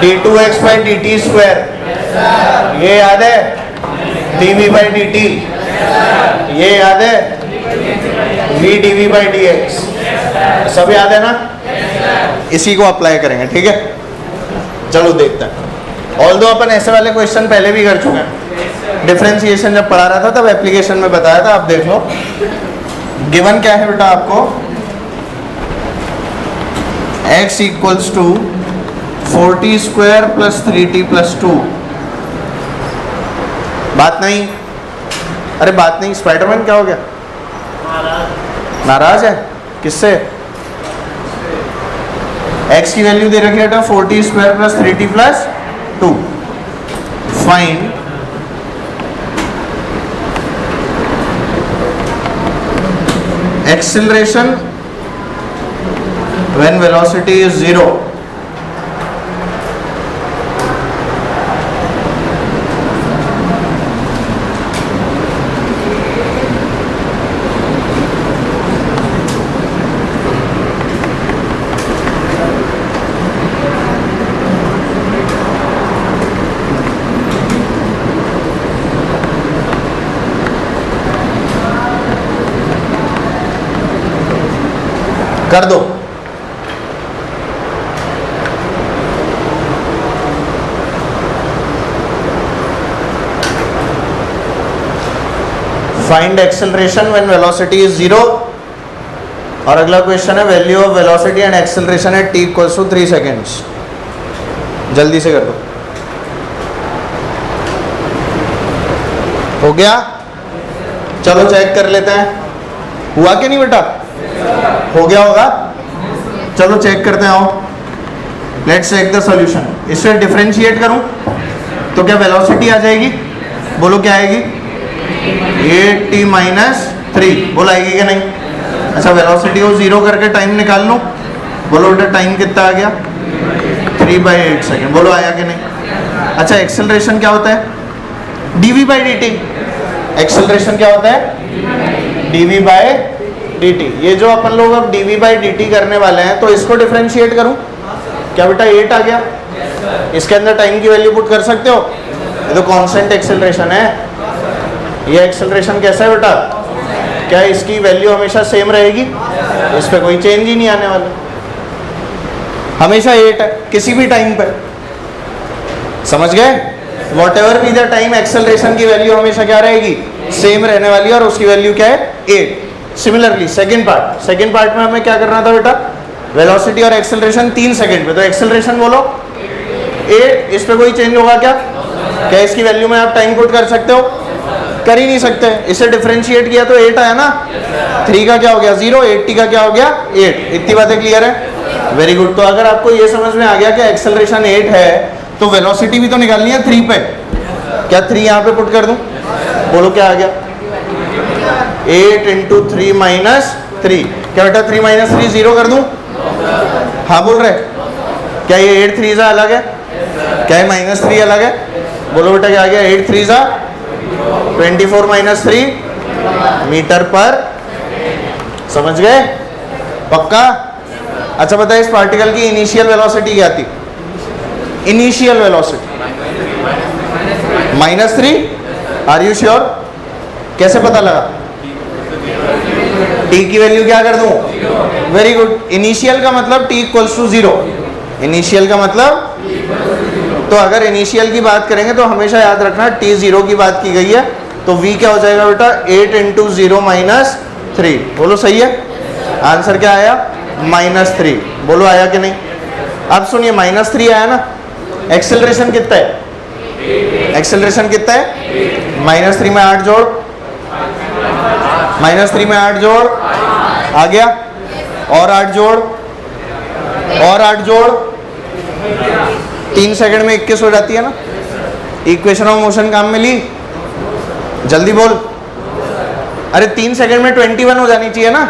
d2x by d T square, ये याद है, dv बाई डी टी, ये याद है, v dv बाई dx, सब याद है ना? इसी को अप्लाई करेंगे, ठीक है? चलो देखते हैं। ऑल्दो अपन ऐसे वाले क्वेश्चन पहले भी कर चुके हैं, डिफरेंशिएशन जब पढ़ा रहा था तब एप्लीकेशन में बताया था, आप देख लो। गिवन क्या है बेटा आपको, x equals to 4t square plus 3t plus 2। बात नहीं, अरे बात नहीं, स्पाइडरमैन क्या हो गया, नाराज है किससे? x की वैल्यू दे रखी है बेटा 4t square plus 3t plus 2। Find acceleration when velocity is 0। कर दो। Find acceleration when velocity is 0। और अगला क्वेश्चन है value of velocity and acceleration at t equals to 3 seconds. जल्दी से कर दो। हो गया? चलो चेक कर लेते हैं, हुआ कि नहीं बेटा? हो गया होगा। चलो चेक करते हैं, आओ लेट्स चेक द सॉल्यूशन। इससे डिफरेंशिएट करूं तो क्या वेलोसिटी आ जाएगी? बोलो क्या आएगी? 8t minus 3। बोलो आएगी कि नहीं? अच्छा वेलोसिटी को 0 करके टाइम निकाल लूं। बोलो बेटा टाइम कितना आ गया? 3/8 सेकेंड। बोलो आया कि नहीं? अच्छा एक्सेलरेशन क्या होता है? dv by d T. Acceleration क्या होता है? dv by d t. ये जो अपन लोग अब dv बाई डी टी करने वाले हैं, तो इसको डिफरेंशिएट करूं क्या बेटा? 8 आ गया। इसके अंदर टाइम की वैल्यू पुट कर सकते हो, ये तो कांस्टेंट एक्सेलरेशन है। ये एक्सेलरेशन कैसा है बेटा? क्या इसकी वैल्यू हमेशा सेम रहेगी? इस पे कोई चेंज ही नहीं आने वाला, हमेशा 8 है किसी भी टाइम पे। समझ गए? What ever be the time, acceleration की वैल्यू हमेशा क्या रहेगी? सेम रहने वाली है, और उसकी वैल्यू क्या है? 8। सिमिलरली सेकेंड पार्ट में हमें क्या करना था बेटा? वेलोसिटी और एक्सेलरेशन 3 सेकेंड पे। तो एक्सेलरेशन बोलो 8, इस पे कोई चेंज होगा क्या? क्या इसकी वैल्यू में आप टाइम पुट कर सकते हो? कर ही नहीं सकते। इसे डिफरेंशिएट किया तो 8 आया ना। 3 का क्या हो गया? 0। 8t का क्या हो गया? 8। इतनी बातें क्लियर है? Very good. तो अगर आपको ये समझ में आ गया कि एक्सेलरेशन 8 है, तो वेलोसिटी भी तो निकालनी है 3 पे। क्या 3 यहाँ पे पुट कर दूं? बोलो क्या आ गया? 8 इंटू 3 माइनस 3। क्या बेटा 3 माइनस 3 0 कर दूं? हाँ बोल रहे? क्या ये 8 3 सा अलग है? क्या ये माइनस 3 अलग है? बोलो बेटा क्या आ गया? 8 3 सा 24 माइनस 3 मीटर पर। समझ गए? पक्का? अच्छा बताइए इस पार्टिकल की इनिशियल वेलोसिटी क्या थी? Initial velocity -3। Are you sure? कैसे पता लगा? t की वैल्यू क्या कर दूं? Very good. इनिशियल का मतलब t इक्वल्स टू 0। इनिशियल का मतलब, तो अगर इनिशियल की बात करेंगे तो हमेशा याद रखना t 0 की बात की गई है, तो v क्या हो जाएगा बेटा? 8 इंटू 0 माइनस 3। बोलो सही है? आंसर क्या आया? -3। बोलो आया कि नहीं? अब सुनिए -3 आया ना। एक्सेलरेशन कितना है? एक्सेलरेशन कितना है? -3 में 8 जोड़, -3 में 8 जोड़, आ गया। और 8 जोड़, और 8 जोड़, 3 सेकंड में 21 हो जाती है ना। इक्वेशन ऑफ मोशन काम में ली? जल्दी बोल। अरे 3 सेकंड में 21 हो जानी चाहिए ना।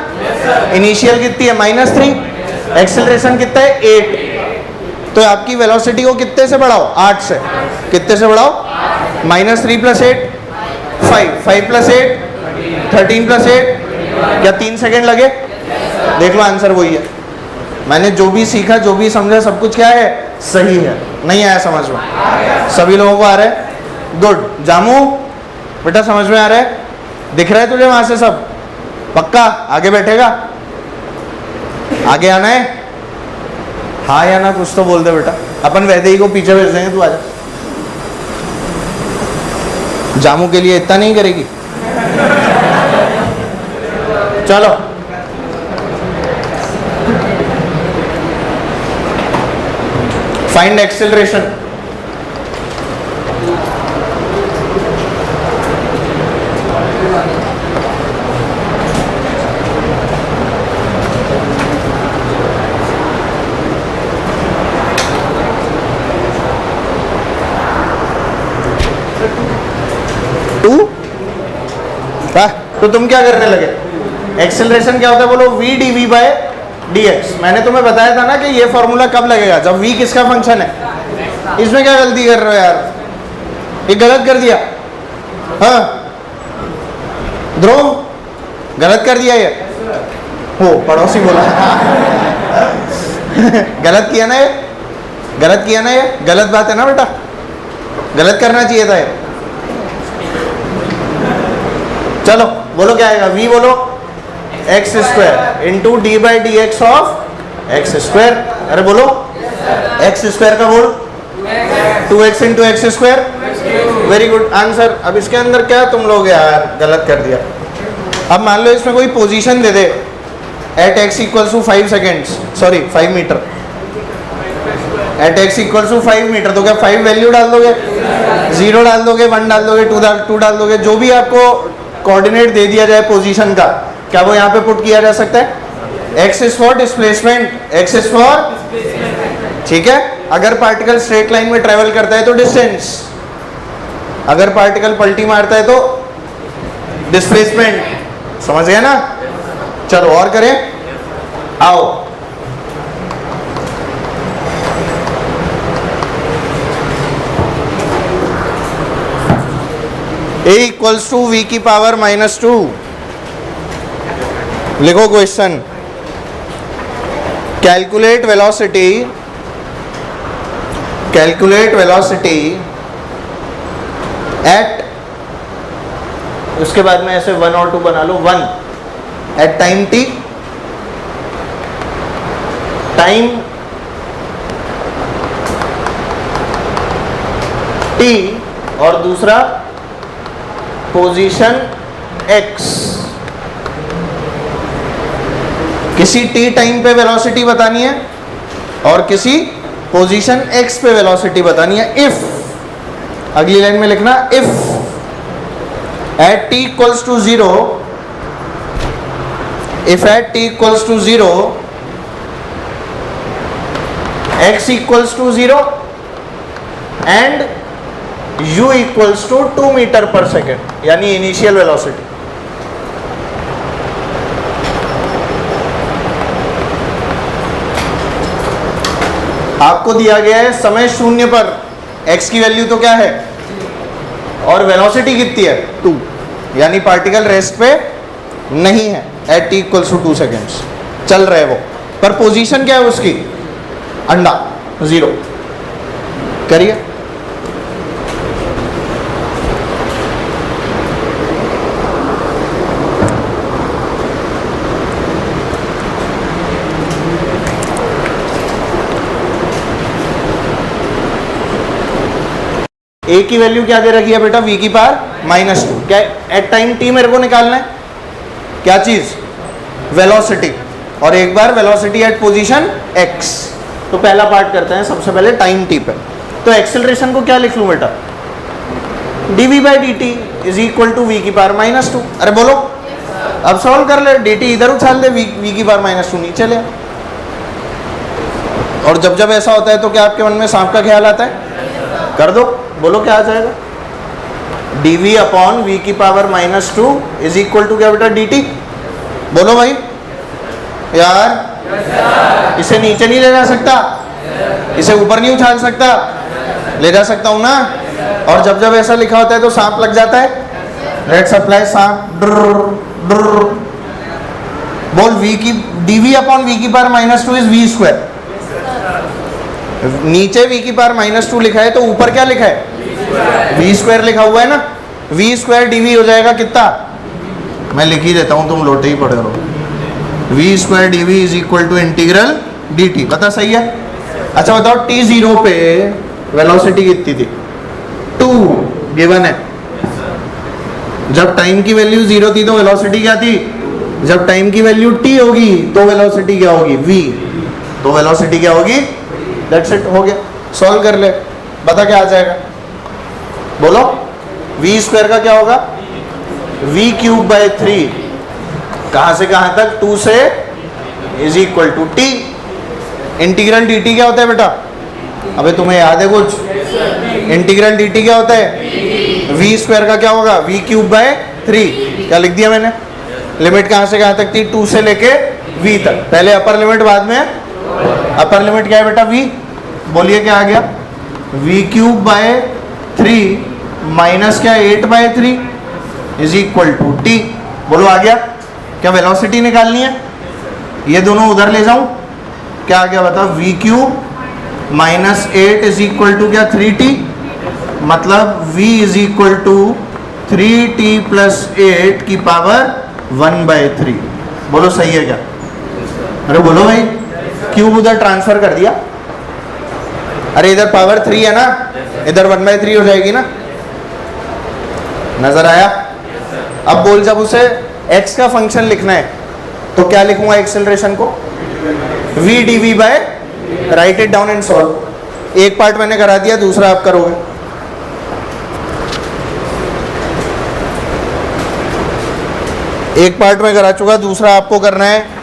इनिशियल कितनी है? -3। एक्सेलरेशन कितना है? 8। तो आपकी वेलोसिटी को कितने से बढ़ाओ? 8 से। कितने से बढ़ाओ? -3 प्लस 8 5, 5 प्लस 8 13 प्लस 8। क्या 3 सेकंड लगे? देख लो आंसर वही है। मैंने जो भी सीखा, जो भी समझा, सब कुछ क्या है? सही है। नहीं आया समझ में? सभी लोगों को आ रहा है? गुड। जामू बेटा समझ में आ रहा है? दिख रहा है तुझे वहां से सब? पक्का आगे बैठेगा? आगे आना है? हाँ या ना कुछ तो बोल दे बेटा, अपन वैदेही को पीछे भेज देंगे, तू आजा। जामू के लिए इतना नहीं करेगी? चलो फाइंड एक्सेलरेशन। तो तुम क्या करने लगे? एक्सेलरेशन क्या होता है बोलो? v dv by dx। मैंने तुम्हें बताया था ना कि ये फॉर्मूला कब लगेगा? जब v किसका फंक्शन है। इसमें क्या गलती कर रहे हो यार? ये गलत कर दिया। हाँ ध्रुव गलत कर दिया ये। हो पड़ोसी बोला गलत किया ना ये? गलत किया ना ये? गलत बात है ना बेटा? गलत करना चाहिए था ये। चलो बोलो क्या आएगा? v बोलो x square into D by D x of x square. अरे बोलो एक्स स्क्वायर का बोल 2x into x square. Very good answer. अब इसके अंदर क्या तुम लोग यार गलत कर दिया। अब मान लो इसमें कोई पोजीशन दे दे at x equals to 5 seconds, sorry 5 metre. At x equals to 5 metre तो क्या 5 वैल्यू डाल दोगे? 0 डाल दोगे, 1 डाल दोगे, 2 डाल दोगे। जो भी आपको कोऑर्डिनेट दे दिया जाए पोजीशन का, क्या वो यहाँ पे पुट किया जा सकता है? x is for displacement, x is for, ठीक है। अगर पार्टिकल स्ट्रेट लाइन में ट्रेवल करता है तो डिस्टेंस, अगर पार्टिकल पलटी मारता है तो डिस्प्लेसमेंट। समझ गए ना? चलो और करें, आओ। a इक्वल्स टू v की पावर -2। लिखो क्वेश्चन, कैलकुलेट वेलोसिटी एट, उसके बाद में ऐसे 1 और 2 बना लो। 1 एट टाइम t, और दूसरा पोजीशन x। किसी t टाइम पे वेलोसिटी बतानी है और किसी पोजीशन x पे वेलोसिटी बतानी है। इफ, अगली लाइन में लिखना if at t equals to 0, if at t equals to 0 x equals to 0 and u equals to 2 metre per second, यानी इनिशियल वेलोसिटी। आपको दिया गया है समय शून्य पर x की वैल्यू तो क्या है और वेलोसिटी कितनी है 2, यानी पार्टिकल रेस्ट पे नहीं है at t equals to 2 seconds, चल रहे वो। पर पोजीशन क्या है उसकी? अंडा 0। करिए, a की वैल्यू क्या दे रखी है बेटा? v की पावर -2। क्या एट टाइम t मेरे को निकालना है? क्या चीज? वेलोसिटी। और एक बार वेलोसिटी एट पोजीशन x। तो पहला पार्ट करते हैं सबसे पहले टाइम t पे। तो एक्सेलरेशन को क्या लिख लूं बेटा? dv by dt is equal to v की पावर -2। अरे बोलो, अब सॉल्व कर ले। dt इधर उछाल दे, v की पावर -2 नीचे ले। और जब जब ऐसा होता है तो क्या आपके मन में सांप का ख्याल आता है? कर दो, बोलो क्या आ जाएगा? dv अपॉन v की पावर -2 इज इक्वल टू क्या बेटा? dt। बोलो भाई यार, इसे नीचे नहीं ले जा सकता, इसे ऊपर नहीं उछाल सकता, ले जा सकता हूं ना। और जब जब ऐसा लिखा होता है तो सांप लग जाता है। लेट्स अप्लाई सांप। बोल v की dv अपॉन v की पावर -2 इज v स्क्वायर। नीचे v की पावर -2 लिखा है तो ऊपर क्या लिखा है v स्क्वायर लिखा हुआ है ना, v स्क्वायर dv हो जाएगा कितना, मैं लिख ही देता हूँ तुम लोटे ही पढ़े रहो, v square dv is equal to integral dt। पता सही है। अच्छा बताओ t0 पे वेलोसिटी कितनी थी, 2 गिवन है। जब टाइम की वैल्यू 0 थी तो वेलोसिटी क्या थी, जब टाइम की वैल्यू t होगी तो वेलोसिटी क्या होगी v, तो वेलोसिटी क्या होगी, दैट्स इट, हो गया। सॉल्व कर ले, बता क्या आ जाएगा, बोलो। v स्क्वायर का क्या होगा, v क्यूब बाय 3, कहां से कहां तक, 2 से is equal to t। Integral dt क्या होता है बेटा, अबे तुम्हें याद है कुछ, इंटीग्रल dt क्या होता है, v स्क्वायर का क्या होगा, v क्यूब बाय 3, क्या लिख दिया मैंने, लिमिट कहां से कहां तक थी, 2 से लेके v तक, पहले अपर लिमिट बाद में, अपर लिमिट क्या है बेटा v, बोलिए क्या आ गया, v क्यूब बाय 3 माइनस क्या 8 by 3 is equal to t। बोलो आ गया, क्या वेलोसिटी निकालनी है, ये दोनों उधर ले जाऊं, क्या आ गया बताओ, v cube minus 8 is equal to क्या 3t, मतलब v is equal to 3t plus 8 की पावर 1/3। बोलो सही है क्या, अरे बोलो भाई, क्यूब उधर ट्रांसफर कर दिया, अरे इधर पावर 3 है ना, इधर 1/3 हो जाएगी ना, नजर आया। अब बोल, जब उसे x का फंक्शन लिखना है तो क्या लिखूंगा एक्सेलरेशन को, v dv by, write it down and solve. एक पार्ट मैंने करा दिया, दूसरा आप करोगे। एक पार्ट में करा चुका, दूसरा आपको करना है।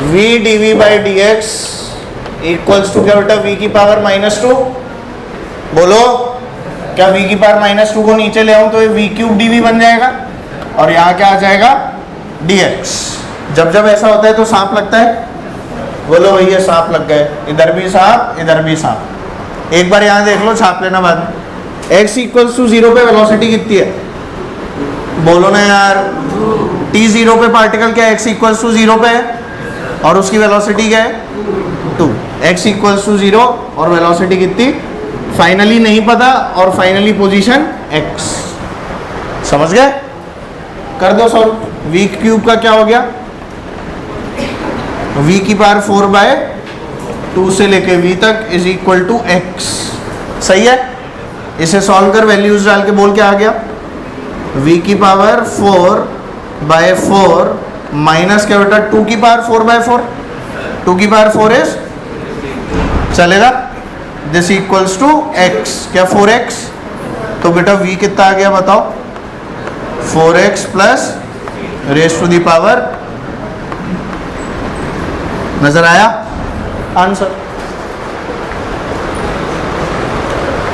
v dv by dx equals to क्या बेटा, v की पावर -2। बोलो, क्या v की पावर -2 को नीचे ले आऊं तो ये v क्यूब dv बन जाएगा, और यहाँ क्या आ जाएगा dx। जब जब ऐसा होता है तो सांप लगता है, बोलो भैया सांप लग गए, इधर भी सांप इधर भी सांप। एक बार यहाँ देख लो, छाप लेना बाद में। x इक्वल्स टू 0 पे वेलोसिटी कितनी है, बोलो ना यार, t0 पे पार्टिकल क्या x इक्वल्स टू 0 पे है, और उसकी वेलोसिटी क्या है 2, x इक्वल्स टू 0 और वेलोसिटी कितनी, फाइनली नहीं पता, और फाइनली पोजीशन x। समझ गए, कर दो सॉल्व। v क्यूब का क्या हो गया, v की पावर 4/2 से लेके v तक इज इक्वल टू x। सही है, इसे सॉल्व कर, वैल्यूज डाल के बोल क्या आ गया, v की पावर 4/4 माइनस क्या बेटा 2 की पावर 4/4, 2 की पावर 4 इज, चलेगा, दिस इक्वल्स टू x, क्या 4x, तो बेटा v कितना आ गया बताओ, 4x plus raise to the power, नजर आया आंसर।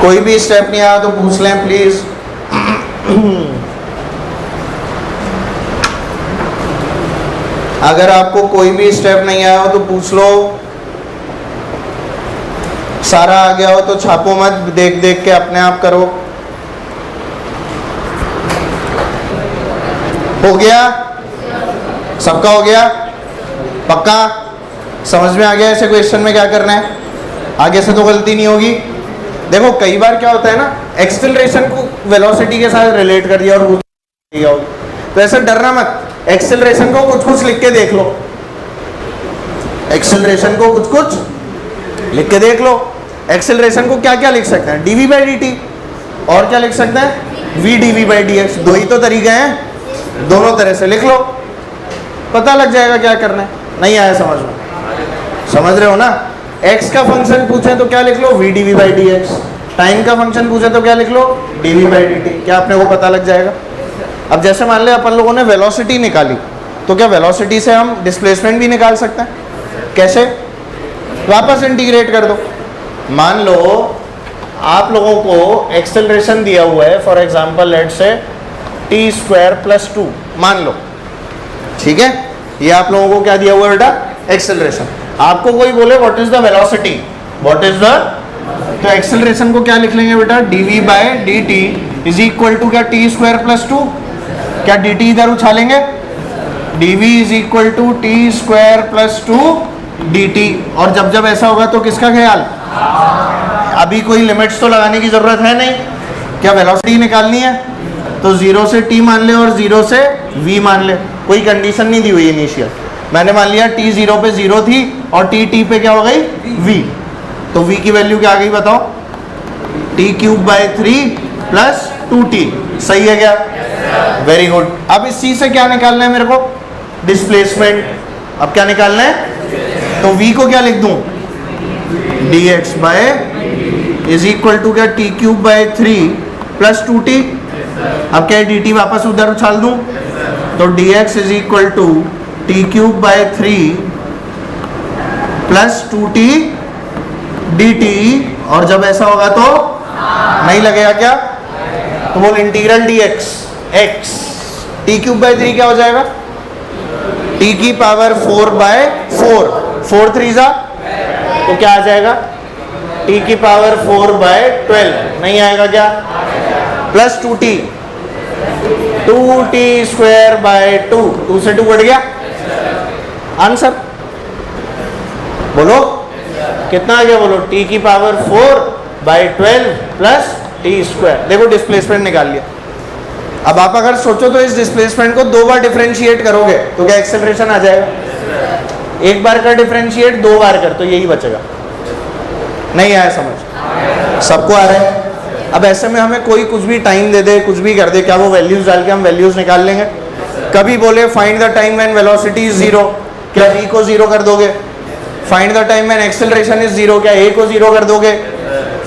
कोई भी स्टेप नहीं आया तो पूछ लें प्लीज। अगर आपको कोई भी स्टेप नहीं आया हो तो पूछ लो, सारा आ गया हो तो छापो मत, देख देख के अपने आप करो। हो गया, सबका हो गया, पक्का समझ में आ गया ऐसे क्वेश्चन में क्या करना है, आगे से तो गलती नहीं होगी। देखो कई बार क्या होता है ना, एक्सेलरेशन को वेलोसिटी के साथ रिलेट कर दिया और दिया होगा, तो ऐसा डरना मत, एक्सेलरेशन को कुछ कुछ लिख के देख लो, एक्सेलरेशन को कुछ कुछ लिख के देख लो। एक्सेलरेशन को क्या क्या लिख सकते हैं, dv बाई dt, और क्या लिख सकते हैं v dv बाई dx, दो ही तो तरीके हैं, दोनों तरह से लिख लो, पता लग जाएगा क्या करना है। नहीं आया समझ में, समझ रहे हो ना। x का फंक्शन पूछे तो क्या लिख लो, v dv by dx, time का फंक्शन पूछे तो क्या लिख लो, dv बाई dt, क्या अपने को पता लग जाएगा। अब जैसे मान ले अपन लोगों ने वेलोसिटी निकाली, तो क्या वेलोसिटी से हम डिस्प्लेसमेंट भी निकाल सकते हैं, कैसे, वापस इंटीग्रेट कर दो। मान लो आप लोगों को एक्सेलरेशन दिया हुआ है, for example let's say t² + 2 मान लो, ठीक है। ये आप लोगों को क्या दिया हुआ है बेटा, एक्सेलरेशन। आपको कोई बोले what is the velocity, what is the, तो एक्सेलरेशन को क्या लिख लेंगे बेटा, dv/dt इज इक्वल टू क्या t² + 2, क्या dt इधर उछालेंगे, dv is equal to t² + 2 dt। और जब जब ऐसा होगा तो किसका ख्याल, अभी कोई लिमिट्स तो लगाने की जरूरत है नहीं, क्या वेलोसिटी निकालनी है, तो 0 से t मान ले और 0 से v मान ले, कोई कंडीशन नहीं दी हुई इनिशियल। मैंने मान लिया t 0 पे 0 थी और t पे क्या हो गई v, तो v की वैल्यू क्या आ गई बताओ, t³ + 2t, सही है क्या, वेरी गुड। अब इस चीज से क्या निकालना है मेरे को, डिस्प्लेसमेंट। अब क्या निकालना है, तो v को क्या लिख दूं, dx इज इक्वल टू क्या t³ + 2t। अब क्या dt वापस उधर उछाल दूं, तो dx is equal to t³ + 2t dt। और जब ऐसा होगा तो नहीं लगेगा क्या, तो बोल इंटीग्रल dx x t³ क्या हो जाएगा, t⁴/4, 4 3 तो क्या आ जाएगा, t⁴/12 नहीं आएगा क्या, + 2t, 2t²/2, 2 से 2 बढ़ गया, आंसर बोलो कितना आ गया, बोलो t⁴/12 + t²। देखो डिस्प्लेसमेंट निकाल लिया। अब आप अगर सोचो तो इस डिस्प्लेसमेंट को 2 बार डिफरेंशिएट करोगे तो क्या एक्सेलरेशन आ जाएगा, एक बार कर डिफरेंशिएट, 2 बार कर तो यही बचेगा। नहीं आया समझ, सबको आ रहा है। अब ऐसे में हमें कोई कुछ भी टाइम दे दे, कुछ भी कर दे, क्या वो वैल्यूज डाल के हम वैल्यूज निकाल लेंगे। कभी बोले find the time when velocity is 0, क्या v को 0 कर दोगे। Find the time when acceleration is 0, क्या a को 0 कर दोगे।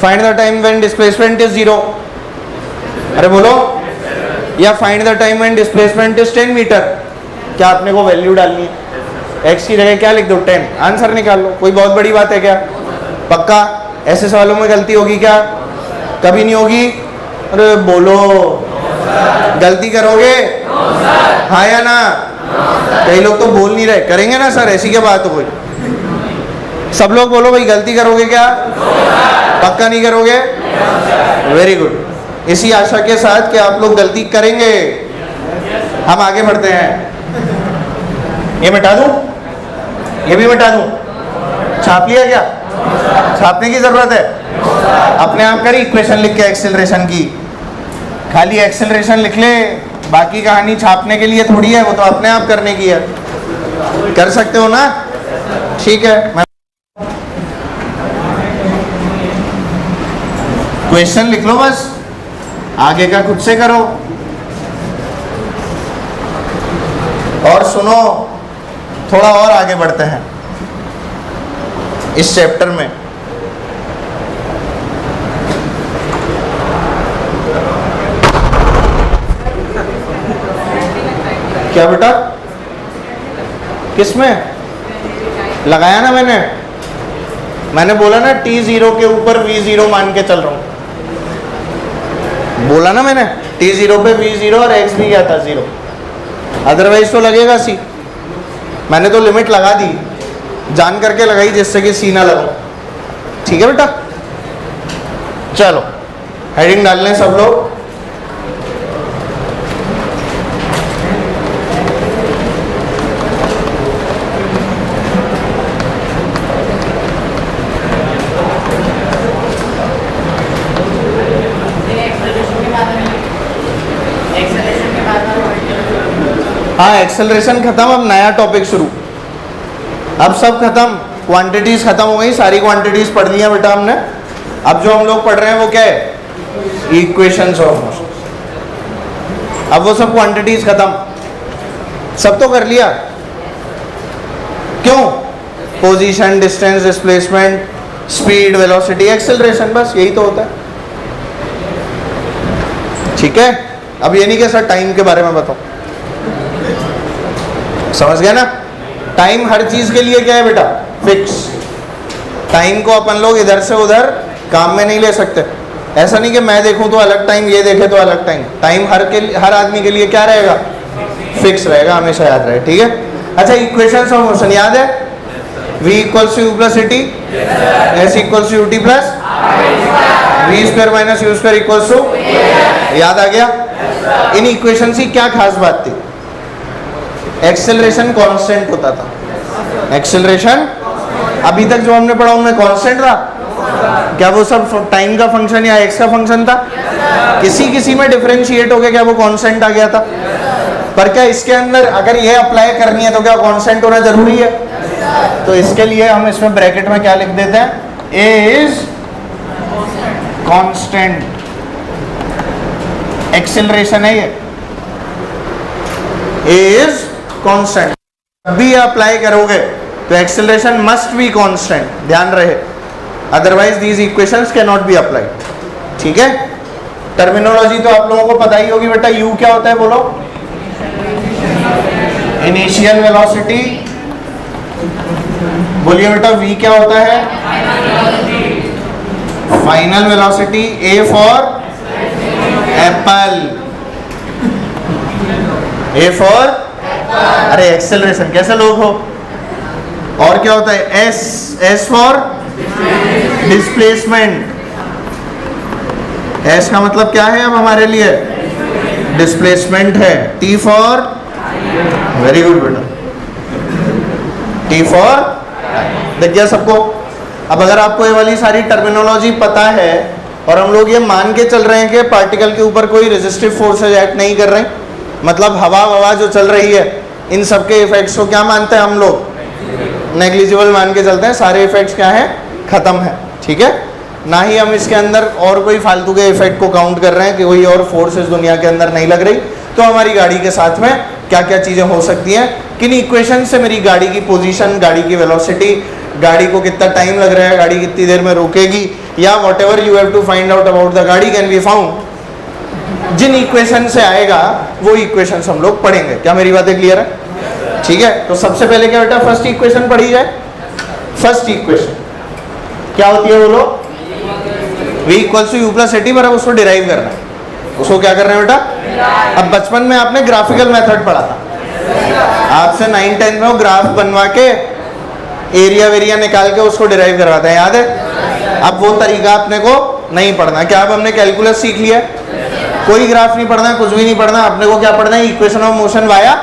Find the time when displacement is 0, अरे बोलो, या find the time when displacement is 10 metre, क्या आपने को वैल्यू डालनी है, x की जगह क्या लिख दो 10, आंसर निकाल लो। कोई बहुत बड़ी बात है क्या, पक्का ऐसे सवालों में गलती होगी क्या, कभी नहीं होगी, अरे बोलो गलती करोगे, हाँ या ना, कई लोग तो बोल नहीं रहे, करेंगे ना सर, ऐसी क्या बात हो कोई, सब लोग बोलो भाई गलती करोगे क्या, पक्का नहीं करोगे, वेरी गुड। इसी आशा के साथ कि आप लोग गलती करेंगे हम आगे बढ़ते हैं। ये मिटा दूं, ये भी मिटा दूं, छाप लिया क्या, छापने की जरूरत है, अपने आप करी इक्वेशन लिख के एक्सेलरेशन की, खाली एक्सेलरेशन लिख ले, बाकी कहानी छापने के लिए थोड़ी है, वो तो अपने आप करने की है, कर सकते हो ना, ठीक है। मैं क्वेश्चन लिख लो बस, आगे का खुद से करो। और सुनो, थोड़ा और आगे बढ़ते हैं इस चैप्टर में। क्या बेटा, किसमें लगाया ना मैंने बोला ना t0 के ऊपर v0 मान के चल रहा हूं, बोला ना मैंने t0 पे v0 और x भी क्या था 0, अदरवाइज तो लगेगा c। मैंने तो लिमिट लगा दी, जान करके लगाई जिससे कि c ना लगे, ठीक है बेटा। चलो हेडिंग डाल लें सब लोग। हाँ एक्सेलरेशन खत्म, अब नया टॉपिक शुरू, अब सब खत्म, क्वांटिटीज खत्म हो गई, सारी क्वांटिटीज पढ़ लिया बेटा हमने। अब जो हम लोग पढ़ रहे हैं वो क्या है, इक्वेशंस ऑफ मोशन। अब वो सब क्वांटिटीज खत्म, सब तो कर लिया, क्यों, position, distance, displacement, speed, velocity, acceleration, बस यही तो होता है, ठीक है। अब ये नहीं कि सर टाइम के बारे में बताओ, समझ गए ना, टाइम हर चीज के लिए क्या है बेटा, फिक्स। टाइम को अपन लोग इधर से उधर काम में नहीं ले सकते। ऐसा नहीं कि मैं देखूं तो अलग टाइम, ये देखे तो अलग टाइम। टाइम हर आदमी के लिए क्या रहेगा, फिक्स रहेगा, हमेशा याद रहे, ठीक है। अच्छा, इक्वेशंस ऑफ मोशन याद है, v equals to u plus t, s equals to u t plus v square minus u square equals to, याद आ गया। इन इक्वेशन की क्या खास बात थी, एक्सेलरेशन कांस्टेंट होता था। एक्सेलरेशन अभी तक जो हमने पढ़ा उनमें कांस्टेंट रहा क्या, वो सब टाइम का फंक्शन या एक्स का फंक्शन था, किसी में डिफरेंशिएट हो गया क्या, वो कांस्टेंट आ गया था। पर क्या इसके अंदर अगर ये अप्लाई करनी है तो क्या कांस्टेंट होना जरूरी है, तो इसके लिए हम इसमें ब्रैकेट में क्या लिख देते हैं, ए इज कांस्टेंट, एक्सेलरेशन है ये, ए इज कांस्टेंट। जब भी अप्लाई करोगे तो एक्सेलरेशन मस्ट बी कांस्टेंट, ध्यान रहे, otherwise these equations can not be applied, ठीक है। टर्मिनोलॉजी तो आप लोगों को पता ही होगी बेटा, यू क्या होता है बोलो, इनिशियल वेलोसिटी, बोलिए बेटा वी क्या होता है, final velocity, A for Apple, A for, अरे एक्सेलरेशन कैसे लोग हो, और क्या होता है S, S for displacement, S का मतलब क्या है अब हमारे लिए, डिस्प्लेसमेंट है, टी फॉर, वेरी गुड बेटा, टी फॉर, देख गया सबको। अब अगर आपको ये वाली सारी टर्मिनोलॉजी पता है और हम लोग ये मान के चल रहे हैं कि पार्टिकल के ऊपर कोई रेजिस्टिव फोर्सेज एक्ट नहीं कर रहे हैं, मतलब हवा जो चल रही है इन सब के इफेक्ट्स को क्या मानते हैं हम लोग, नेग्लिजिबल मान के चलते हैं, सारे इफेक्ट्स क्या है, खत्म है, ठीक है। ना ही हम इसके अंदर और कोई फालतू के इफेक्ट को काउंट कर रहे हैं कि कोई और फोर्सेस दुनिया के अंदर नहीं लग रही, तो हमारी गाड़ी के साथ में क्या क्या चीज़ें हो सकती हैं, किन इक्वेशन से मेरी गाड़ी की पोजीशन, गाड़ी की वेलोसिटी, गाड़ी को कितना टाइम लग रहा है, गाड़ी कितनी देर में रुकेगी, या whatever you have to find out about the गाड़ी कैन बी फाउंड, जिन इक्वेशन से आएगा वो इक्वेशन हम लोग पढ़ेंगे। क्या मेरी बातें क्लियर है, ठीक है। तो सबसे पहले क्या बेटा, फर्स्ट इक्वेशन पढ़ी जाए। फर्स्ट इक्वेशन क्या होती है बोलो, v equals to u plus a t, पर अब उसको डिराइव करना है, उसको क्या करना है बेटा, अब बचपन में आपने ग्राफिकल मेथड पढ़ा था, आपसे 9-10 में वो ग्राफ बनवा के एरिया वेरिया निकाल के उसको डिराइव करवाते हैं, याद है। अब वो तरीका अपने को नहीं पढ़ना, क्या अब हमने कैलकुलस सीख लिया, कोई ग्राफ नहीं पढ़ना, कुछ भी नहीं पढ़ना, अपने को क्या पढ़ना है, equation of motion via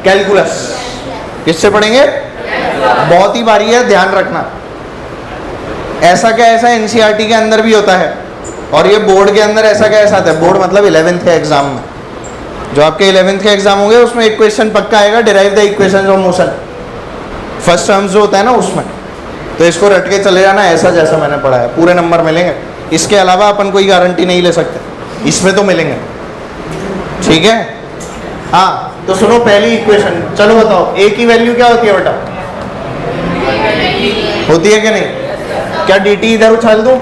calculus. किससे पढ़ेंगे, बहुत ही बारी है, ध्यान रखना। ऐसा क्या ऐसा एनसीईआरटी के अंदर भी होता है, और ये बोर्ड के अंदर ऐसा क्या ऐसा आता है, बोर्ड मतलब 11th के एग्जाम में, जो आपके 11th के एग्जाम होंगे उसमें एक क्वेश्चन पक्का आएगा, derive the equations of motion, first terms जो होता है ना उसमें, तो इसको रट के चले जाना, ऐसा जैसा मैंने पढ़ा है, पूरे नंबर मिलेंगे। इसके अलावा अपन कोई गारंटी नहीं ले सकते, इसमें तो मिलेंगे, ठीक है। हाँ तो सुनो पहली इक्वेशन, चलो बताओ ए की वैल्यू क्या होती है बेटा, होती है कि नहीं, क्या डी टी इधर उछाल दूं,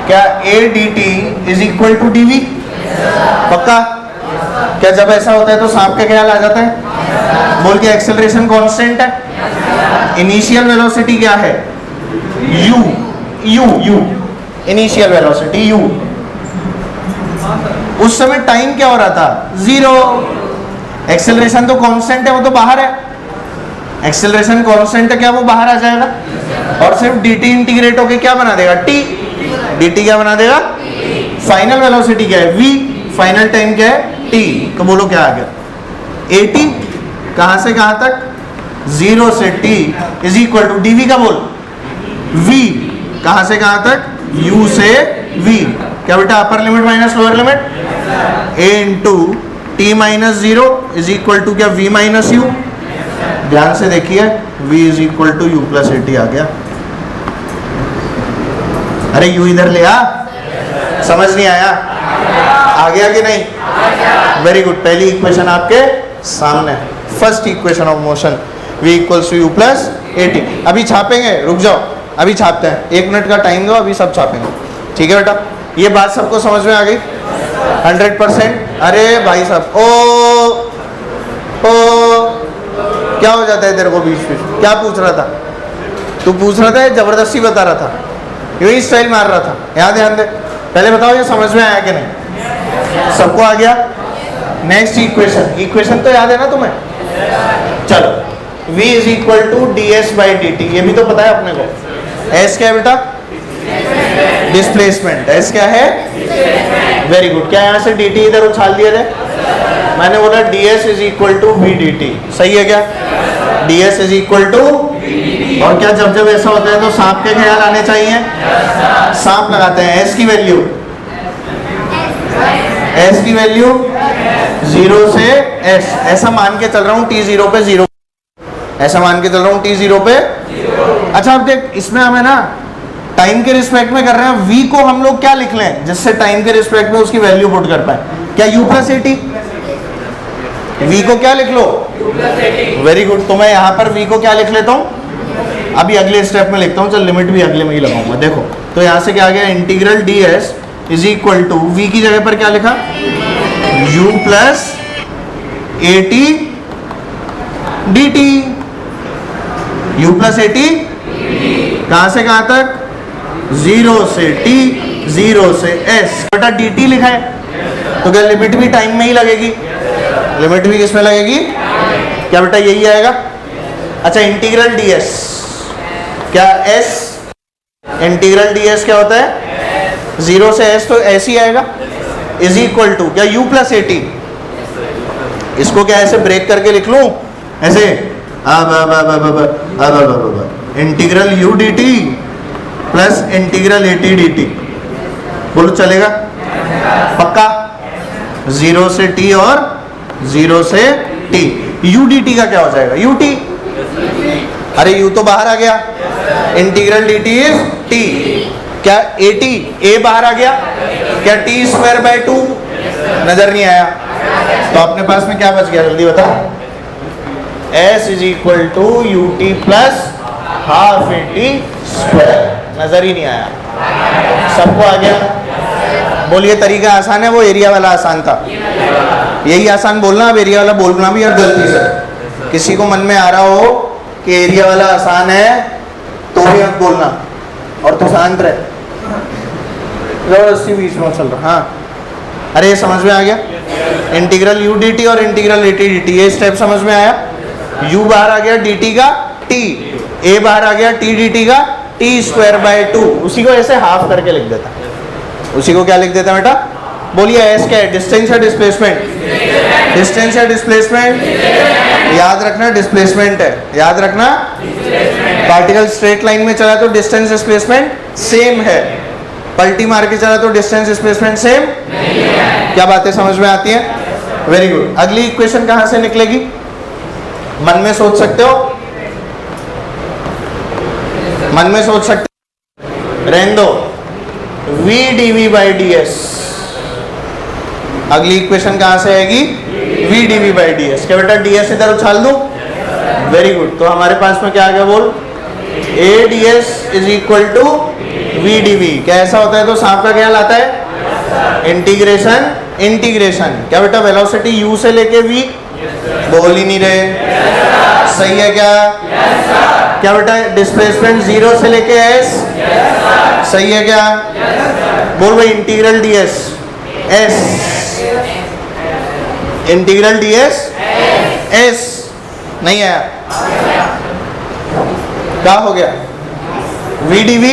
क्या a d t is equal to d v, पक्का। क्या जब ऐसा होता है तो सांप का ख्याल आ जाता है, बोल के एक्सेलरेशन कांस्टेंट है, इनिशियल वेलोसिटी क्या है, you, you you initial velocity you, उस समय टाइम क्या हो रहा था, 0, एक्सेलरेशन तो कांस्टेंट है, वो तो बाहर है, एक्सेलरेशन कांस्टेंट है, क्या वो बाहर आ जाएगा, और सिर्फ dt इंटीग्रेट होके क्या बना देगा, t, dt क्या बना देगा, फाइनल वेलोसिटी क्या है, v, फाइनल टाइम क्या है, t, तो बोलो क्या आ गया, at, कहां से कहां तक, 0 से t is equal to dv का बोल, v, कहां से कहां तक, u से v, क्या बेटा upper limit minus lower limit, a into T minus 0 is equal to क्या v माइनस यू, ध्यान से देखिए v is equal to u plus a t आ गया, अरे u इधर ले आ, समझ नहीं आया, आ गया कि नहीं, वेरी गुड, पहली इक्वेशन आपके सामने, first equation of motion v equals to u plus a t. अभी छापेंगे, रुक जाओ, अभी छापते हैं, 1 मिनट का टाइम दो, अभी सब छापेंगे, ठीक है बेटा। ये बात सबको समझ में आ गई 100%। अरे भाई साहब, ओ क्या हो जाता है तेरे को बीच बीच, क्या पूछ रहा था तू, पूछ रहा था जबरदस्ती बता रहा था, यही स्टाइल मार रहा था, यहाँ ध्यान दे, पहले बताओ ये समझ में आया कि नहीं? सबको आ गया? नेक्स्ट इक्वेशन, इक्वेशन तो याद है ना तुम्हें? चलो, v is equal to d s by d t, ये भी तो पता है अपने को। s क्या है बेटा? डिस्प्लेसमेंट। s क्या है? Very good. क्या यहाँ से dt इधर उछाल दिया जाए? मैंने बोला ds is equal to v d t, सही है क्या? ds इज इक्वल टू, और क्या जब जब ऐसा होता है तो सांप के ख्याल आने चाहिए? सांप लगाते हैं। s की वैल्यू, s की वैल्यू 0 से s, ऐसा मान के चल रहा हूँ t 0 पे 0, ऐसा मान के चल रहा हूँ t 0 पे। अच्छा अब देख, इसमें हमें ना टाइम के रिस्पेक्ट में कर रहे हैं, v को हम लोग क्या लिख लें जिससे टाइम के रिस्पेक्ट में उसकी वैल्यू पुट कर पाए? क्या u plus a T? v को क्या लिख लो? Very good. तो मैं यहाँ पर v को क्या लिख लेता हूँ? अभी अगले स्टेप में लिखता हूँ, चल लिमिट भी अगले में ही लगाऊंगा। देखो तो यहाँ से क्या आ गया? Integral ds is equal to v की जगह पर क्या लिखा? u plus a t d t, u plus a t कहां से कहां तक? 0 से t, 0 से s बटा डी टी लिखा है, तो क्या लिमिट भी टाइम में ही लगेगी? लिमिट भी किसमें लगेगी? क्या बेटा यही आएगा? अच्छा इंटीग्रल ds, क्या s, इंटीग्रल ds क्या होता है? 0 से s, तो s ही आएगा, इज इक्वल टू क्या? u plus a T. इसको क्या ऐसे ब्रेक करके लिख लूं ऐसे? Integral u D T plus integral ए टी डी टी, बोलो चलेगा? पक्का? 0 से t और 0 से t, u डी टी का क्या हो जाएगा? u t, अरे u तो बाहर आ गया, integral D t is t, क्या ए टी, a बाहर आ गया, क्या टी स्क्वायर बाय 2 नजर नहीं आया? तो अपने पास में क्या बच गया जल्दी बता? s is equal to u t plus half a t square, नजर ही नहीं आया। सबको आ गया? बोलिए तरीका आसान है, वो एरिया वाला आसान था, यही आसान बोलना, अब एरिया वाला बोलना भी और गलती से। किसी को मन में आ रहा हो कि एरिया वाला आसान है तो भी मत बोलना, और तो शांत रहे, जबरदस्ती बीच में चल रहा। हाँ अरे ये समझ में आ गया? इंटीग्रल यू डी टी और इंटीग्रल ए टी डी टी, ये स्टेप समझ में आया? u बाहर आ गया डी टी का t, a बाहर आ गया टी डी टी का t स्क्वायर बाय 2, उसी को ऐसे हाफ करके लिख देता, उसी को क्या लिख देता बेटा? बोलिए s क्या है? डिस्टेंस या डिस्प्लेसमेंट? डिस्टेंस या डिस्प्लेसमेंट? याद रखना डिस्प्लेसमेंट है, याद रखना। पार्टिकल स्ट्रेट लाइन में चला तो डिस्टेंस डिस्प्लेसमेंट सेम है, पलटी मार के चला तो डिस्टेंस डिस्प्लेसमेंट सेम नहीं है। क्या बातें समझ में आती हैं? Very good. अगली इक्वेशन कहां से निकलेगी? मन में सोच सकते हो, मन में सोच सकते हो, रहने दो। v dv by D S, अगली इक्वेशन कहां से आएगी? v dv by D S. क्या बेटा ds इधर उछाल दूं? Very good. तो हमारे पास में क्या आ गया? बोल, a ds is equal to v dv। क्या ऐसा होता है तो सांप का ख्याल आता है? Integration, integration. क्या बेटा वेलोसिटी u से लेके v, बोल ही नहीं रहे, सही है क्या? क्या बेटा डिस्प्लेसमेंट 0 से लेके s, सही है क्या? बोल भाई integral ds s, integral ds s, नहीं आया? क्या हो गया? v dv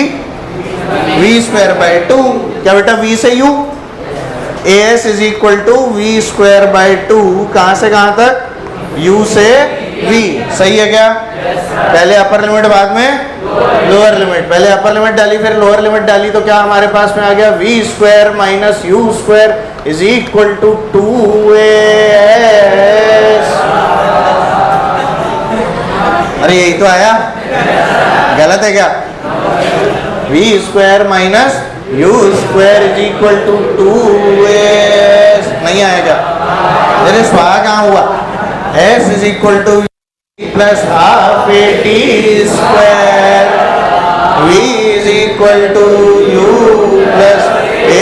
v square by 2। क्या बेटा v से u, as is equal to v square by 2, कहां से कहां तक? u से v, सही है क्या? पहले अपर लिमिट बाद में लोअर लिमिट, पहले अपर लिमिट डाली फिर लोअर लिमिट डाली, तो क्या हमारे पास में आ गया? v square minus u square is equal to 2as। अरे यही तो आया, गलत है क्या? v square minus u square is equal to 2as, नहीं आएगा? मेरे स्वाहा कहाँ हुआ? s is equal to plus half a t square, v is equal to u plus a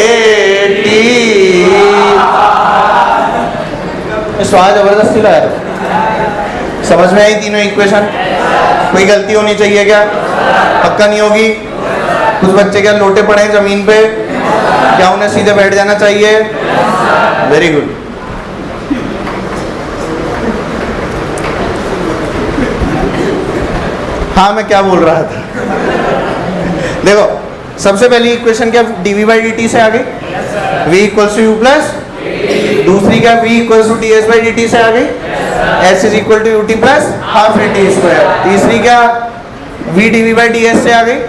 t. स्वाहा जबरदस्ती लगा रहे, समझ में आई तीनों इक्वेशन? कोई गलती होनी चाहिए क्या? पक्का नहीं होगी? कुछ बच्चे क्या लोटे पड़े हैं जमीन पे, क्या उन्हें सीधे बैठ जाना चाहिए? Very good. हाँ, मैं क्या बोल रहा था? देखो, सबसे पहली इक्वेशन क्या dv बाई dt से आ गई? v equals to u plus. दूसरी क्या v equals to ds by dt से आ गई? s is equal to ut plus half t square. तीसरी क्या v dv बाई ds से आ गई?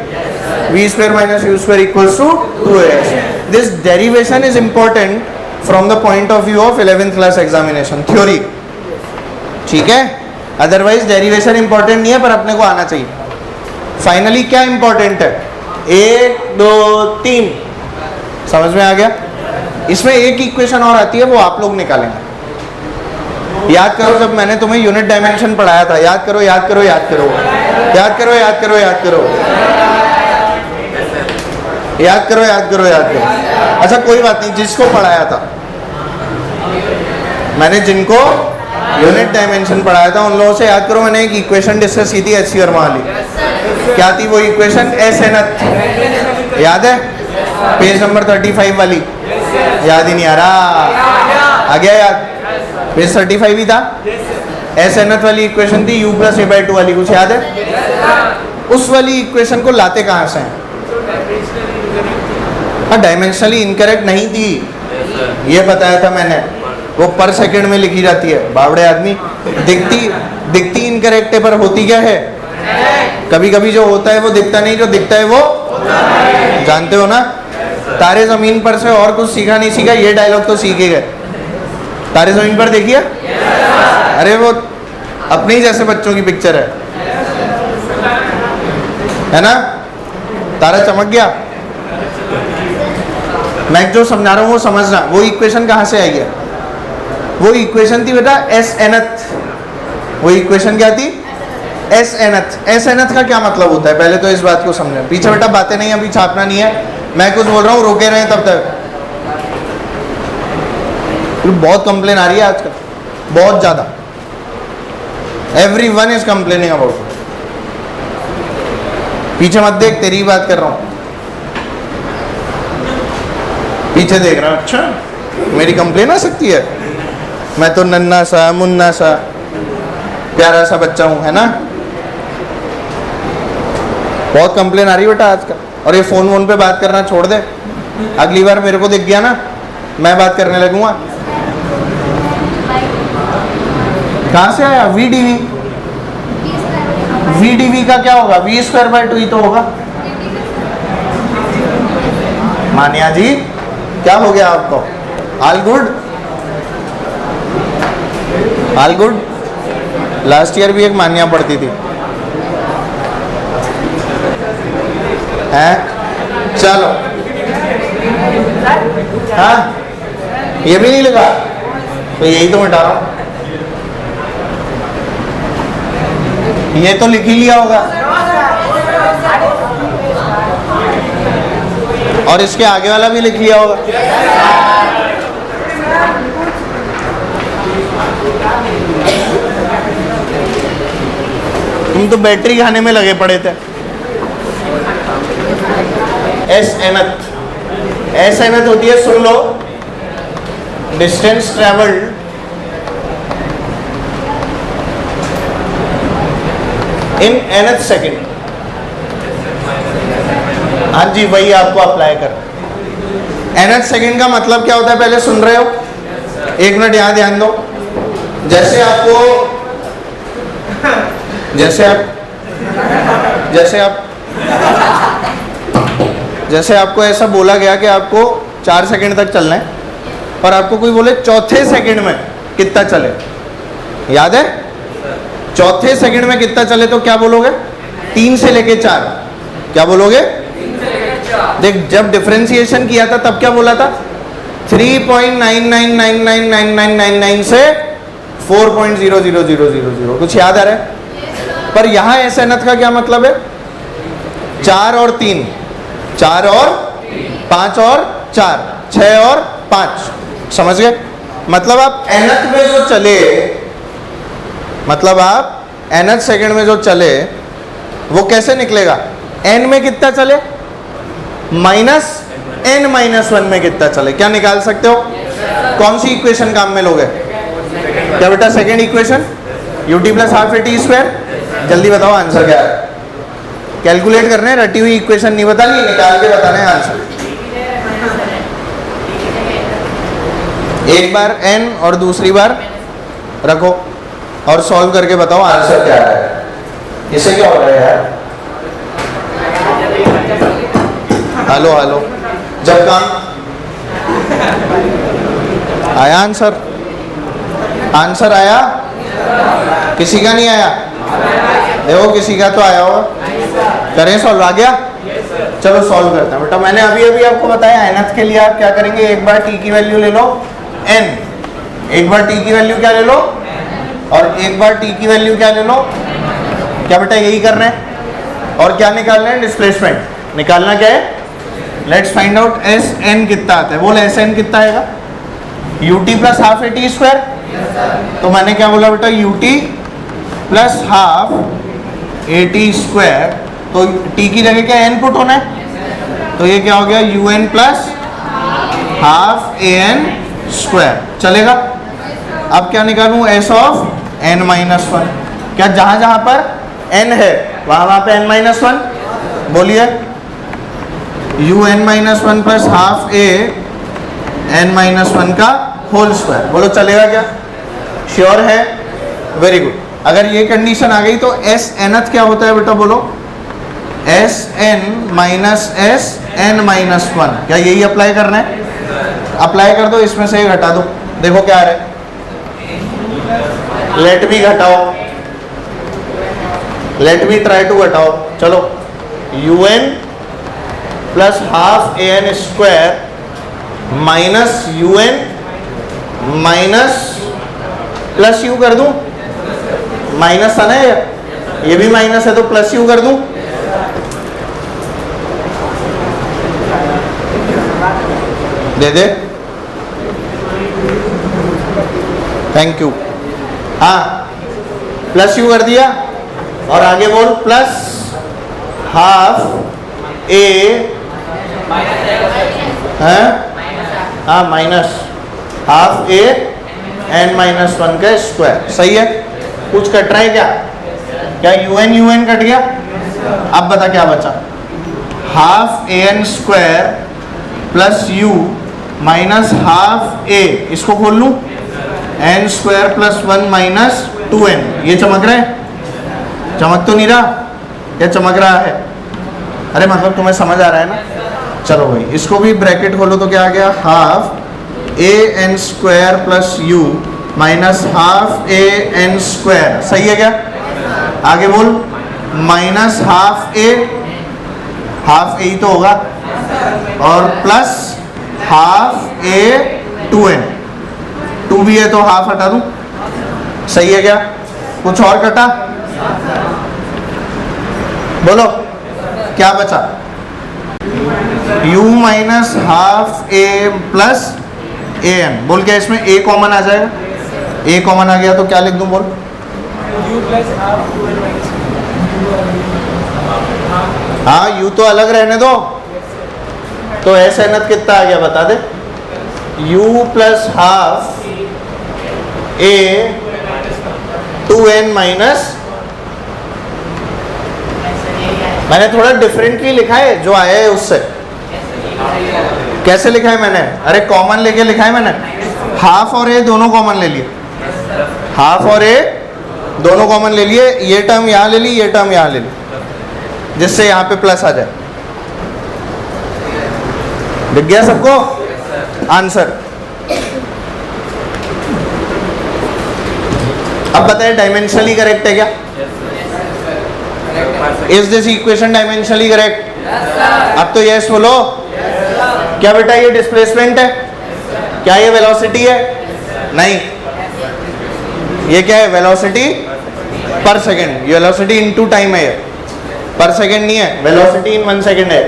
v square minus u square equals to 2as। This derivation is important from the point of view of 11th class examination theory, ठीक है? Otherwise derivation important नहीं है, पर अपने को आना चाहिए। फाइनली क्या इंपॉर्टेंट है? 1 2 3, समझ में आ गया? इसमें एक इक्वेशन और आती है, वो आप लोग निकालेंगे। याद करो, जब मैंने तुम्हें यूनिट डायमेंशन पढ़ाया था, याद करो याद करो याद करो याद करो याद करो याद करो याद करो याद करो याद करो। अच्छा कोई बात नहीं, जिसको पढ़ाया था मैंने, जिनको यूनिट डायमेंशन पढ़ाया था, उन लोगों से याद करो, मैंने एक इक्वेशन डिस्कस की थी एचसी वर्मा वाली। क्या थी वो इक्वेशन? एस एनथ, याद है? पेज नंबर 35 वाली। याद ही नहीं आ रहा? आ गया याद? पेज 35 ही था। एस एनथ वाली इक्वेशन थी, u प्लस ए बाई 2 वाली, कुछ याद है? उस वाली इक्वेशन को लाते कहाँ से हैं? हाँ, डायमेंशनली इनकरेक्ट नहीं थी, ये बताया था मैंने। वो पर सेकंड में लिखी जाती है, बावड़े आदमी। दिखती इनकरेक्ट है, पर होती क्या है? कभी कभी जो होता है वो दिखता नहीं, जो दिखता है वो जानते हो ना? तारे जमीन पर से और कुछ सीखा नहीं सीखा, ये डायलॉग तो सीखे गए। तारे जमीन पर देखिए, अरे वो अपने ही जैसे बच्चों की पिक्चर है ना? तारा चमक गया। मैं जो समझा रहा हूँ वो समझना। वो इक्वेशन कहाँ से आई है? वो इक्वेशन थी बेटा एस एनथ। वो इक्वेशन क्या थी? S nth. एस एनथ का क्या मतलब होता है, पहले तो इस बात को समझें। पीछे बेटा बातें नहीं, अभी छापना नहीं है, मैं कुछ बोल रहा हूँ, रोके रहे तब तक। बहुत कंप्लेन आ रही है आजकल, बहुत ज्यादा। Everyone is complaining about. पीछे मत देख, तेरी बात कर रहा हूँ। पीछे देख रहा हूँ, अच्छा मेरी कंप्लेन आ सकती है? मैं तो नन्ना सा मुन्ना सा प्यारा सा बच्चा हूँ, है ना? बहुत कंप्लेन आ रही है बेटा आजकल। और ये फोन वोन पे बात करना छोड़ दे। अगली बार मेरे को दिख गया ना, मैं बात करने लगूंगा। कहाँ से आया? VDV। VDV का क्या होगा? v स्क्वायर बाई 2 ही तो होगा। मानिया जी, क्या हो गया आपको? All good? All good? Last year भी एक मान्या पढ़ती थी, हैं? चलो, हाँ, ये भी नहीं लिखा, तो यही तो मिटा रहा हूं। ये तो लिख ही लिया होगा, और इसके आगे वाला भी लिख लिया होगा। तुम तो बैटरी खाने में लगे पड़े थे। S nth. एस एनथ होती है, सुन लो, distance travelled in nth second. हाँ जी, वही आपको अप्लाई कर। nth सेकेंड का मतलब क्या होता है, पहले सुन रहे हो? एक मिनट यहाँ ध्यान दो। जैसे आपको ऐसा बोला गया कि आपको 4 सेकंड तक चलना है, और आपको कोई बोले चौथे सेकंड में कितना चले, याद है? चौथे सेकंड में कितना चले तो क्या बोलोगे? 3 से लेके 4। क्या बोलोगे? देख, जब डिफरेंशिएशन किया था तब क्या बोला था? 3.99999999 से 4.00000। कुछ याद आ रहा है? पर यहाँ एस एनथ का क्या मतलब है? 4 और 3, 4 और 5 और 4, 6 और 5। समझ गए? मतलब आप nth में जो चले, मतलब आप nth सेकंड में जो चले, वो कैसे निकलेगा? n में कितना चले? n-1 में कितना चले, क्या निकाल सकते हो? कौन सी इक्वेशन काम में लोगे? क्या बेटा second equation ut plus half a t square. जल्दी बताओ आंसर क्या है। कैलकुलेट करने, रटी हुई इक्वेशन नहीं बतानी, निकाल के बताना है आंसर। एक बार n और दूसरी बार रखो और सॉल्व करके बताओ आंसर क्या है। इसे क्या हो रहा है यार? हेलो हेलो, जब काम आया आंसर, आंसर आया? किसी का नहीं आया? देखो किसी का तो आया होगा, करें सॉल्व। आ गया? चलो सॉल्व करते हैं बेटा। मैंने अभी अभी आपको बताया nth के लिए आप क्या करेंगे, एक बार t की वैल्यू ले लो n, एक बार t की वैल्यू क्या ले लो और एक बार t की वैल्यू क्या ले लो। क्या बेटा यही करना है और क्या निकालना है? डिस्प्लेसमेंट निकालना क्या है? Let's find out s n कितना आता है। बोल एस एन कितना आएगा? ut plus half a t square. तो मैंने क्या बोला बेटा? ut plus half a t square. तो t की जगह क्या n पुट होना है, तो ये क्या हो गया? un plus half a n square. चलेगा? अब क्या निकालूं? s of n-1। क्या जहां जहां पर n है वहां वहां पे n-1। बोलिए un-1 प्लस हाफ ए n-1 का होल स्क्वायर। बोलो चलेगा क्या? श्योर है? Very good. अगर ये कंडीशन आ गई तो एस nth क्या होता है बेटा? बोलो S N minus S n-1। क्या यही अप्लाई करना है? अप्लाई कर दो, इसमें से घटा दो, देखो क्या आ रहा है। लेट मी घटाओ, लेट मी ट्राई टू घटाओ। चलो un plus half a n square minus un minus plus u कर दूं, माइनस था ना ये भी माइनस है तो प्लस यू कर दूं। दे दे, थैंक यू। हाँ प्लस यू कर दिया और आगे बोल प्लस हाफ ए है, हाँ माइनस हाफ ए n-1 का स्क्वायर। सही है? कुछ कट रहा है क्या? क्या un कट गया? अब बता क्या बचा? Half a n square plus u minus half a, इसको खोल लूं, n square plus 1 minus 2n। ये चमक रहा है? चमक तो नहीं रहा? या चमक रहा है? अरे मतलब तुम्हें समझ आ रहा है ना? चलो भाई इसको भी ब्रैकेट खोलो तो क्या आ गया? Half a n square plus u minus half a n square. सही है क्या? आगे बोल minus half a, half a ही तो होगा, और प्लस हाफ ए 2n। 2 भी है तो हाफ हटा दूं। सही है क्या? कुछ और कटा? बोलो क्या बचा? u minus half A plus A N. बोल क्या इसमें a कॉमन आ जाएगा? a कॉमन आ गया तो क्या लिख दूं? बोल u प्लस हाफ। हाँ u तो अलग रहने दो, तो एस एन कितना आ गया बता दे? u प्लस हाफ ए 2n माइनस, मैंने थोड़ा डिफरेंटली लिखा है जो आया है उससे। कैसे लिखा है मैंने? अरे कॉमन लेके लिखा है मैंने। हाफ और ए दोनों कॉमन ले लिए, हाफ और ए दोनों कॉमन ले लिए, ये टर्म यहाँ ले ली, ये टर्म यहाँ ले ली, जिससे यहाँ पे प्लस आ जाए। दिख गया सबको आंसर? अब बताए डायमेंशनली करेक्ट है क्या? Is this equation dimensionally correct? अब तो यस बोलो। क्या बेटा ये डिस्प्लेसमेंट है? क्या ये वेलोसिटी है? नहीं, ये क्या है? वेलोसिटी पर सेकेंड। ये वेलोसिटी इनटू टाइम है, पर सेकेंड नहीं है, वेलोसिटी इन 1 सेकेंड है।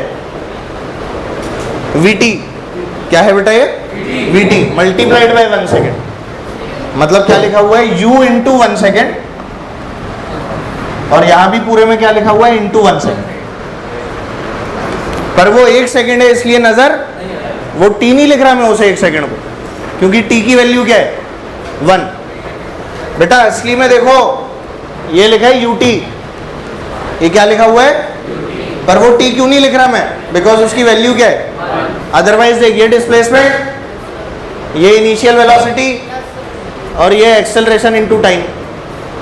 vt क्या है बेटा? ये vt मल्टीप्लाइड बाय 1 सेकेंड। मतलब क्या लिखा हुआ है? u इंटू 1 सेकेंड, और यहां भी पूरे में क्या लिखा हुआ है? Into 1 second. पर वो 1 सेकंड है इसलिए नजर वो टी नहीं लिख रहा मैं उसे 1 सेकंड को, क्योंकि टी की वैल्यू क्या है 1। बेटा असली में देखो ये लिखा है यूटी, ये क्या लिखा हुआ है, पर वो टी क्यों नहीं लिख रहा मैं, बिकॉज उसकी वैल्यू क्या है। अदरवाइज देखिए डिस्प्लेसमेंट, ये इनिशियल वेलोसिटी और ये एक्सेलरेशन इनटू टाइम,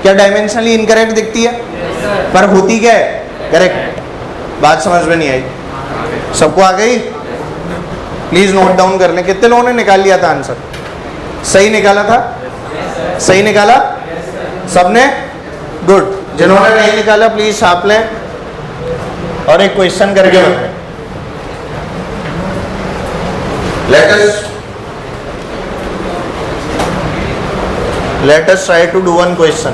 क्या डायमेंशनली इनकरेक्ट दिखती है, पर होती क्या है करेक्ट। बात समझ में नहीं आई सबको, आ गई? प्लीज नोट डाउन कर लें। कितने लोगों ने निकाल लिया था आंसर? सही निकाला था? सही निकाला सबने? गुड। जिन्होंने नहीं निकाला प्लीज छाप लें और एक क्वेश्चन करके बताएं। let us try to do one question.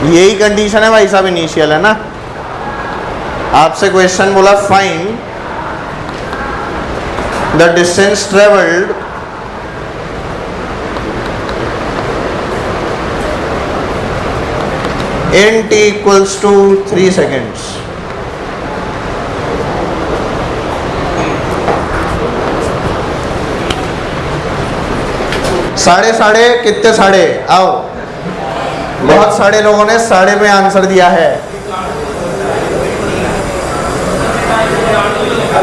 यही कंडीशन है भाई साहब, इनिशियल है ना। आपसे क्वेश्चन बोला find the distance travelled in t equals to 3 seconds. साढ़े कितने साढ़े, आओ। बहुत सारे लोगों ने साढ़े में आंसर दिया है।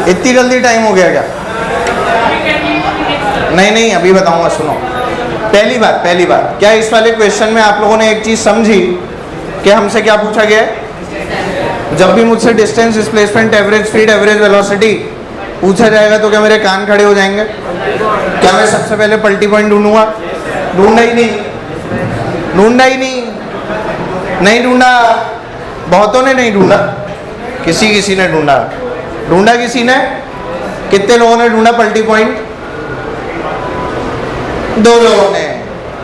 इतनी जल्दी टाइम हो गया क्या? नहीं अभी बताऊंगा, सुनो। पहली बात क्या इस वाले क्वेश्चन में आप लोगों ने एक चीज समझी कि हमसे क्या पूछा गया है? जब भी मुझसे distance, displacement, average speed, average velocity पूछा जाएगा तो क्या मेरे कान खड़े हो जाएंगे? क्या मैं सबसे पहले पलटी पॉइंट ढूंढूंगा? ढूंढा ही नहीं। बहुतों ने नहीं ढूंढा, किसी ने ढूंढा किसी ने। कितने लोगों ने ढूंढा पलटी पॉइंट? 2 लोगों ने,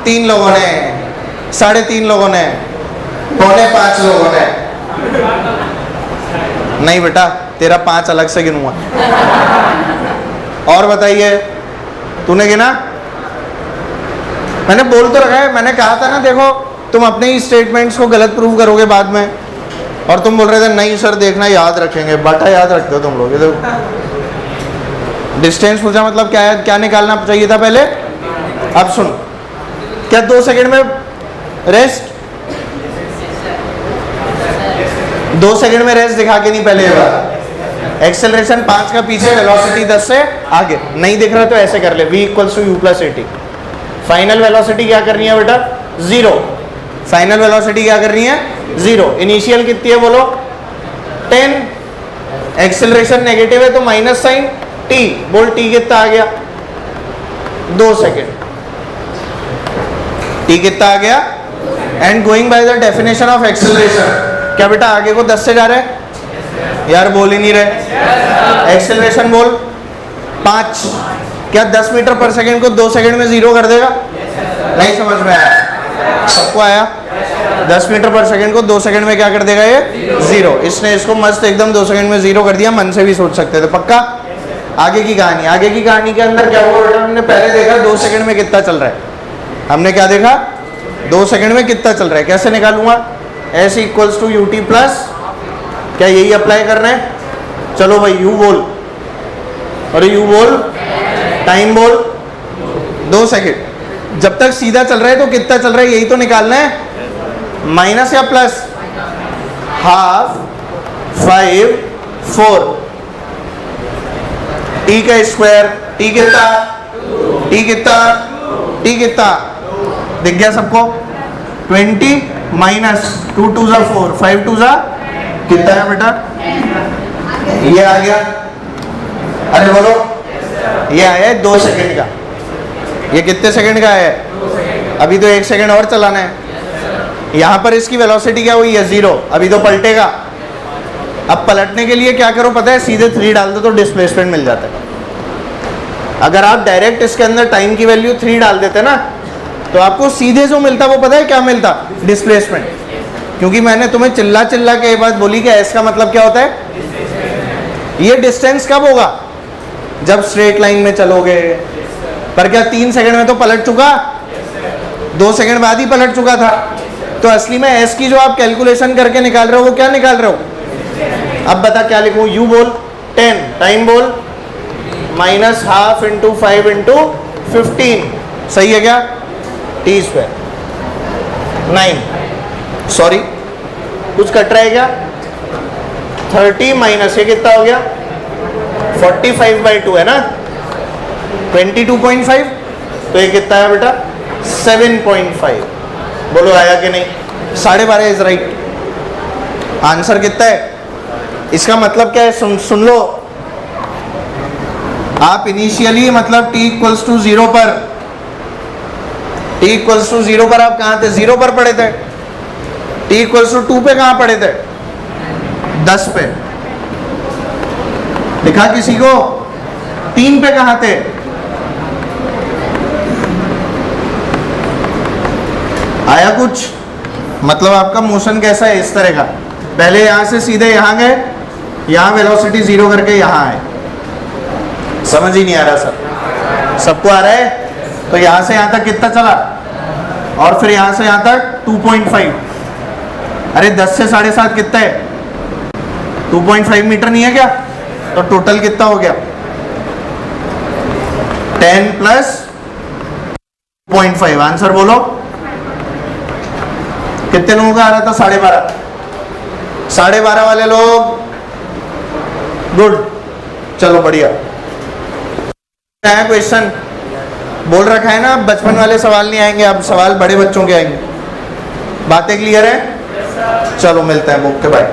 3 लोगों ने, 3.5 लोगों ने, 4.5 लोगों ने। नहीं बेटा, तेरा 5 अलग से गिनूंगा। और बताइए, तूने गिना? मैंने बोल तो रखा है, मैंने कहा था ना, देखो तुम अपने ही स्टेटमेंट्स को गलत प्रूव करोगे बाद में। और तुम बोल रहे थे नहीं सर देखना याद रखेंगे। बाटा याद रखते हो तुम लोग। ये तो डिस्टेंस पूछा मतलब क्या है, क्या निकालना चाहिए था पहले? अब सुन, क्या 2 सेकंड में रेस्ट? 2 सेकंड में रेस्ट दिखा के नहीं पहले ये बात। एक्सेलरेशन 5 का पीछे, वेलोसिटी 10 से आगे। नहीं दिख रहा तो ऐसे कर ले, v equals to u plus 80। Final velocity क्या करनी है बेटा? 0। फाइनल वेलोसिटी क्या करनी है? 0। इनिशियल कितनी है बोलो? 10। एक्सेलरेशन नेगेटिव है तो माइनस साइन t। बोल t कितना आ गया? 2 सेकेंड। t कितना आ गया? And going by the definition of acceleration, क्या बेटा आगे को 10 से जा रहे हैं? यार बोल ही नहीं रहे। एक्सेलरेशन बोल 5। क्या 10 मीटर पर सेकेंड को 2 सेकेंड में 0 कर देगा? नहीं समझ में आया? सबको आया? 10 मीटर पर सेकेंड को 2 सेकेंड में क्या कर देगा ये? 0। इसने इसको मस्त एकदम 2 सेकेंड में 0 कर दिया। मन से भी सोच सकते थे। पक्का? आगे की कहानी के अंदर क्या हुआ बेटा? हमने पहले देखा 2 सेकेंड में कितना चल रहा है। हमने क्या देखा? 2 सेकेंड में कितना चल रहा है। कैसे निकालूंगा? S equals to ut plus, क्या यही अप्लाई करना है? चलो भाई u बोल, और u बोल, टाइम बोल। 2 सेकेंड जब तक सीधा चल रहा है तो कितना चल रहा है यही तो निकालना है। माइनस या प्लस? हाफ, 5, 4। t का स्क्वायर, t कितना दिख गया सबको? 20 माइनस 2 2 जा 4, 5 2 जा कितना है बेटा? ये आ गया। अरे बोलो, ये आया है 2 सेकंड का, ये कितने सेकंड का है? अभी तो 1 सेकंड और चलाना है। यहां पर इसकी वेलोसिटी क्या हुई है? 0। अभी तो पलटेगा। अब पलटने के लिए क्या करो पता है? सीधे 3 डाल दो तो डिस्प्लेसमेंट मिल जाता है। अगर आप डायरेक्ट इसके अंदर टाइम की वैल्यू 3 डाल देते ना, तो आपको सीधे जो मिलता वो पता है क्या मिलता? डिस्प्लेसमेंट। क्योंकि मैंने तुम्हें चिल्ला चिल्ला के ये बात बोली कि एस का मतलब क्या होता है? ये डिस्टेंस कब होगा? जब स्ट्रेट लाइन में चलोगे। पर क्या 3 सेकंड में तो पलट चुका? 2 सेकंड बाद ही पलट चुका था। तो असली में एस की जो आप कैलकुलेशन करके निकाल रहे हो वो क्या निकाल रहे हो? अब बता क्या लिखूं? यू बोल 10, टाइम बोल -12 × 5 × 15, सही है क्या? t²। 9, सॉरी कुछ कट रहा है क्या? 30 माइनस ये कितना हो गया? 45/2 है ना, 22.5, तो ये कितना है बेटा? 7.5। बोलो आया कि नहीं? 12.5 इज राइट। आंसर कितना है? इसका मतलब क्या है? सुन लो, आप इनिशियली मतलब t = 0 पर, t = 0 पर आप कहां थे? 0 पर पड़े थे। t = 2 पे कहां पड़े थे? 10 पे। दिखा किसी को? 3 पे कहां थे? आया कुछ? मतलब आपका मोशन कैसा है? इस तरह का, पहले यहां से सीधे यहां गए, यहां वेलोसिटी 0 करके यहां आए। समझ ही नहीं आ रहा सर? सबको आ रहा है? तो यहां से यहां तक कितना चला? और फिर यहां से यहां तक 2.5। अरे 10 से 7.5 कितना है? 2.5 मीटर नहीं है क्या? तो टोटल कितना हो गया? 10 + 2.5। आंसर बोलो कितने लोगों का आ रहा था? 12.5। 12.5 वाले लोग, गुड, चलो बढ़िया। क्वेश्चन बोल रखा है ना, बचपन वाले सवाल नहीं आएंगे, अब सवाल बड़े बच्चों के आएंगे। बातें क्लियर है? चलो मिलते हैं बुक के, बाय।